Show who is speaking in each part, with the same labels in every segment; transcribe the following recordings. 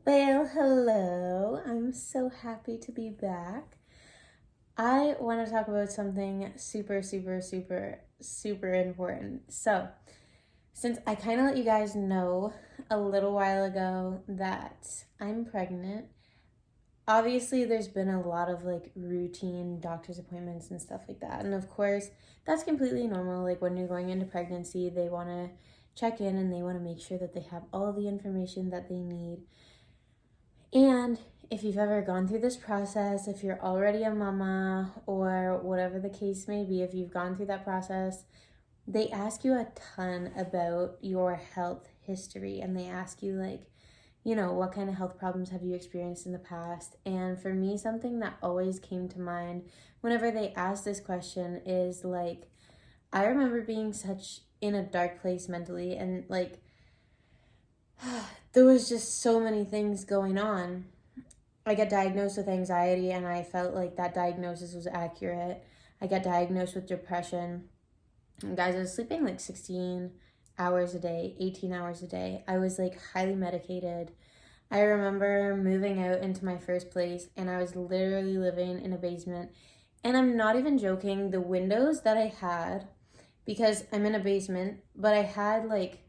Speaker 1: Well, hello. I'm so happy to be back. I want to talk about something super, super, super, super important. So, since I kind of let you guys know a little while ago that I'm pregnant, obviously there's been a lot of like routine doctor's appointments and stuff like that. And of course, that's completely normal. Like when you're going into pregnancy, they want to check in and they want to make sure that they have all the information that they need. And if you've ever gone through this process, if you're already a mama or whatever the case may be, if you've gone through that process, they ask you a ton about your health history and they ask you, like, what kind of health problems have you experienced in the past? And for me, something that always came to mind whenever they asked this question is like, I remember being such in a dark place mentally and like, there was just so many things going on. I got diagnosed with anxiety and I felt like that diagnosis was accurate. I got diagnosed with depression. And guys, I was sleeping like 16 hours a day, 18 hours a day. I was like highly medicated. I remember moving out into my first place and I was literally living in a basement. And I'm not even joking, the windows that I had, because I'm in a basement, but I had like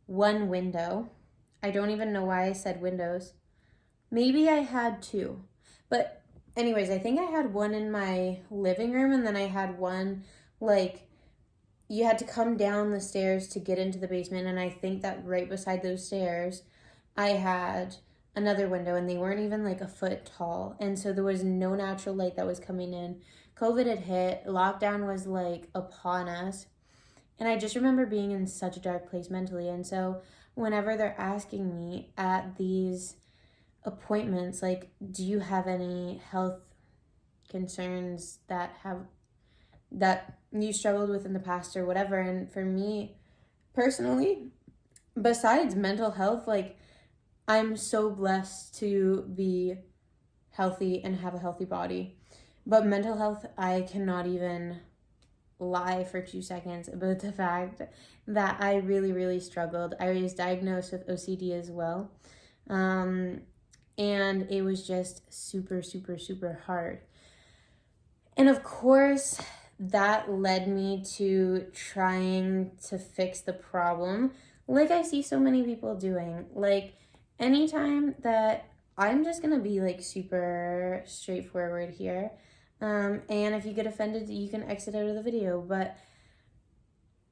Speaker 1: one window. I don't even know why I said windows. Maybe I had two. But anyways, I think I had one in my living room and then I had one like you had to come down the stairs to get into the basement, and I think that right beside those stairs I had another window and they weren't even like a foot tall. And so there was no natural light that was coming in. COVID had hit, lockdown was like upon us. And I just remember being in such a dark place mentally. And so whenever they're asking me at these appointments, like, do you have any health concerns that you struggled with in the past or whatever? And for me personally, besides mental health, like, I'm so blessed to be healthy and have a healthy body. But mental health, I cannot even lie for 2 seconds about the fact that I really, really struggled. I was diagnosed with OCD as well. And it was just super, super, super hard. And of course, that led me to trying to fix the problem, like I see so many people doing. Like, anytime that I'm just gonna be like super straightforward here. And if you get offended, you can exit out of the video. But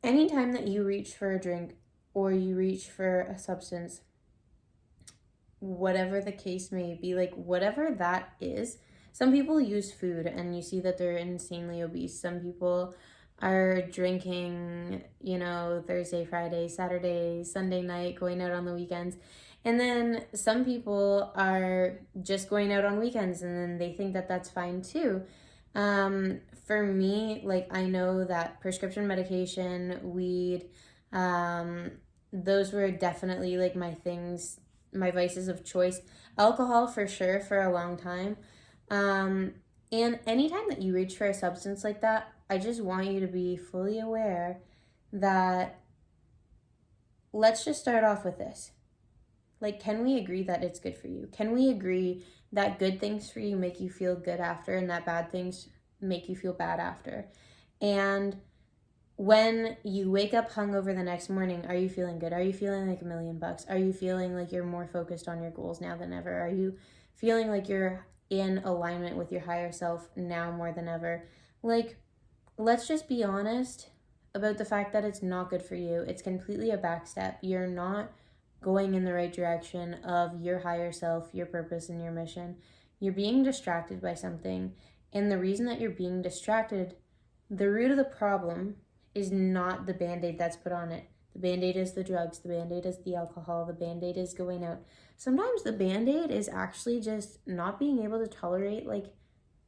Speaker 1: anytime that you reach for a drink or you reach for a substance, whatever the case may be, like whatever that is, some people use food and you see that they're insanely obese. Some people are drinking, Thursday, Friday, Saturday, Sunday night, going out on the weekends. And then some people are just going out on weekends and then they think that that's fine too. For me, like I know that prescription medication, weed, those were definitely like my things, my vices of choice. Alcohol for sure for a long time. And anytime that you reach for a substance like that, I just want you to be fully aware that let's just start off with this. Like, can we agree that it's good for you? Can we agree that good things for you make you feel good after and that bad things make you feel bad after? And when you wake up hungover the next morning, are you feeling good? Are you feeling like $1,000,000? Are you feeling like you're more focused on your goals now than ever? Are you feeling like you're in alignment with your higher self now more than ever? Like, let's just be honest about the fact that it's not good for you. It's completely a backstep. You're not going in the right direction of your higher self, your purpose, and your mission. You're being distracted by something. And the reason that you're being distracted, the root of the problem is not the band-aid that's put on it. The band-aid is the drugs, the band-aid is the alcohol, the band-aid is going out. Sometimes the band-aid is actually just not being able to tolerate like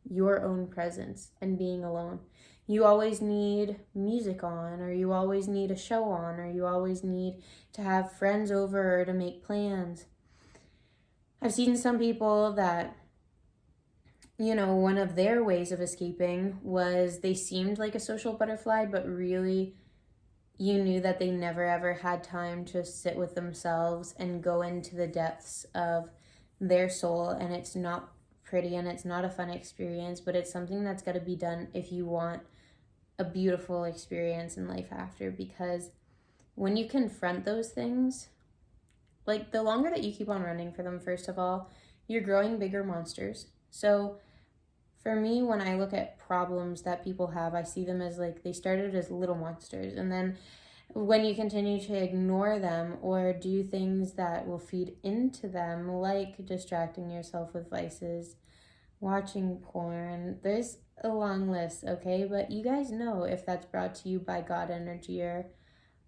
Speaker 1: your own presence and being alone. You always need music on, or you always need a show on, or you always need to have friends over or to make plans. I've seen some people that one of their ways of escaping was they seemed like a social butterfly, but really you knew that they never ever had time to sit with themselves and go into the depths of their soul, and it's not pretty and it's not a fun experience, but it's something that's got to be done if you want a beautiful experience in life after. Because when you confront those things, like the longer that you keep on running for them, first of all, you're growing bigger monsters. So for me, when I look at problems that people have, I see them as like they started as little monsters, and then when you continue to ignore them or do things that will feed into them, like distracting yourself with vices, watching porn, there's a long list, okay? But you guys know if that's brought to you by God energy or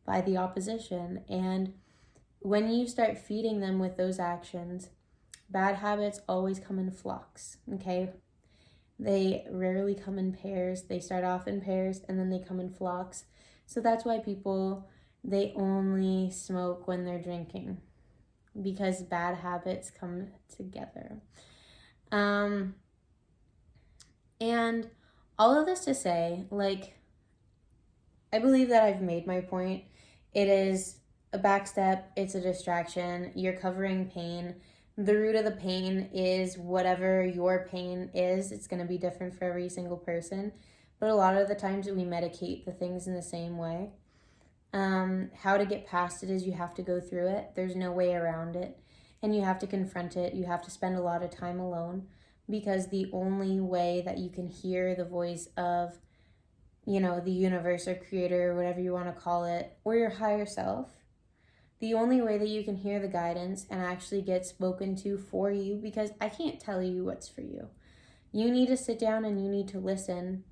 Speaker 1: by the opposition. And when you start feeding them with those actions, bad habits always come in flocks, okay? They rarely come in pairs. They start off in pairs and then they come in flocks. So that's why people, they only smoke when they're drinking, because bad habits come together. And all of this to say, like, I believe that I've made my point. It is a backstep, it's a distraction, you're covering pain. The root of the pain is whatever your pain is. It's going to be different for every single person. But a lot of the times we medicate the things in the same way. How to get past it is you have to go through it. There's no way around it. And you have to confront it. You have to spend a lot of time alone, because the only way that you can hear the voice of, you know, the universe or creator or whatever you want to call it, or your higher self, the only way that you can hear the guidance and actually get spoken to for you, because I can't tell you what's for you. You need to sit down and you need to listen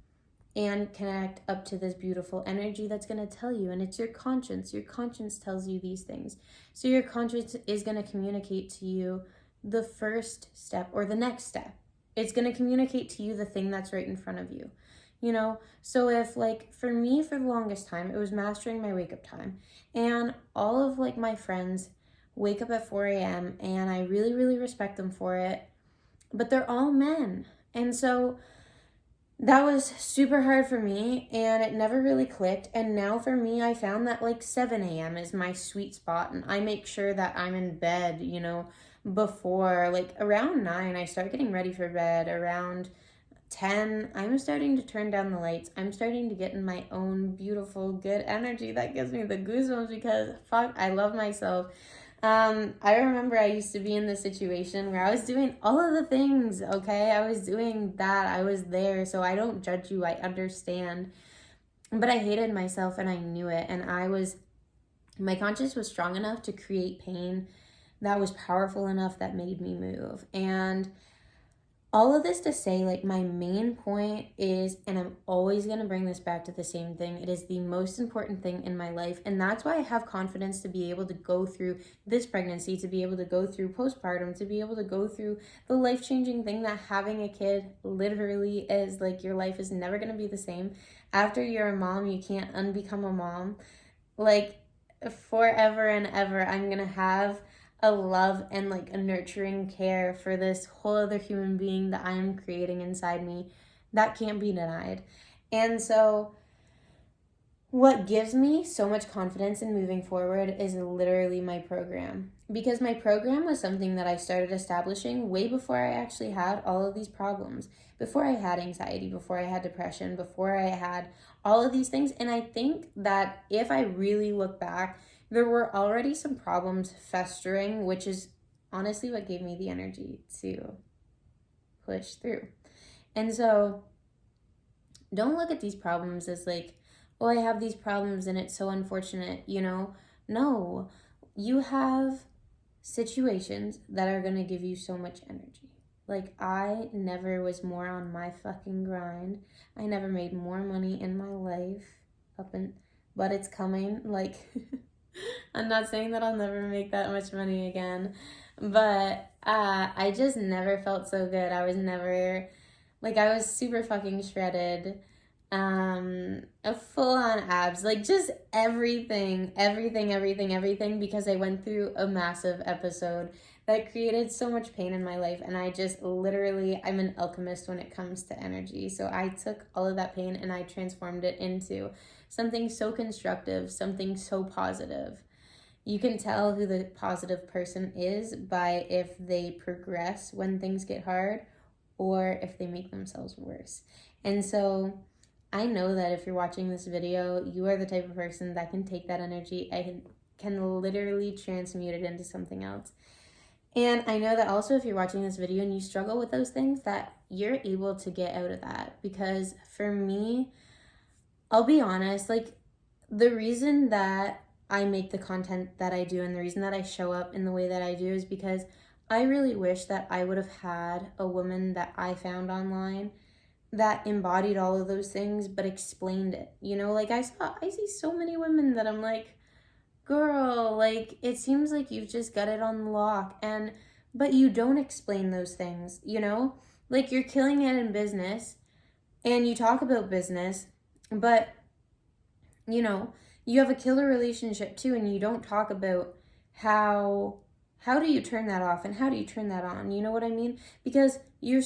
Speaker 1: and connect up to this beautiful energy that's going to tell you. And it's your conscience. Your conscience tells you these things. So your conscience is going to communicate to you the first step or the next step. It's going to communicate to you the thing that's right in front of you. You know, so if like for me, for the longest time, it was mastering my wake up time. And all of like my friends wake up at 4 a.m. and I really, really respect them for it. But they're all men. And so that was super hard for me and it never really clicked. And now for me, I found that like 7 a.m. is my sweet spot. And I make sure that I'm in bed, you know, before like around 9, I start getting ready for bed. Around 10, I'm starting to turn down the lights. I'm starting to get in my own beautiful, good energy that gives me the goosebumps, because fuck, I love myself. I remember I used to be in this situation where I was doing all of the things, okay? I was doing that. I was there. So I don't judge you. I understand. But I hated myself and I knew it. And my conscience was strong enough to create pain that was powerful enough that made me move. And all of this to say, like, my main point is, and I'm always going to bring this back to the same thing, it is the most important thing in my life. And that's why I have confidence to be able to go through this pregnancy, to be able to go through postpartum, to be able to go through the life-changing thing that having a kid literally is. Like, your life is never going to be the same. After you're a mom, you can't unbecome a mom. Like, forever and ever, I'm going to have a love and like a nurturing care for this whole other human being that I am creating inside me that can't be denied. And so what gives me so much confidence in moving forward is literally my program, because my program was something that I started establishing way before I actually had all of these problems, before I had anxiety, before I had depression, before I had all of these things. And I think that if I really look back, there were already some problems festering, which is honestly what gave me the energy to push through. And so don't look at these problems as like, oh, I have these problems and it's so unfortunate, you know? No, you have situations that are going to give you so much energy. Like, I never was more on my fucking grind. I never made more money in my life but it's coming. Like, I'm not saying that I'll never make that much money again, but I just never felt so good. I was never, like, I was super fucking shredded, a full-on abs, like, just everything, because I went through a massive episode that created so much pain in my life, and I just literally, I'm an alchemist when it comes to energy, so I took all of that pain and I transformed it into something so constructive, something so positive. You can tell who the positive person is by if they progress when things get hard or if they make themselves worse. And so I know that if you're watching this video, you are the type of person that can take that energy and can literally transmute it into something else. And I know that also if you're watching this video and you struggle with those things, that you're able to get out of that. Because for me, I'll be honest, like, the reason that I make the content that I do and the reason that I show up in the way that I do is because I really wish that I would have had a woman that I found online that embodied all of those things but explained it. You know, like I see so many women that I'm like, girl, like, it seems like you've just got it on lock, and but you don't explain those things, you know? Like, you're killing it in business and you talk about business, but you know, you have a killer relationship too, and you don't talk about how do you turn that off and how do you turn that on? You know what I mean? Because you're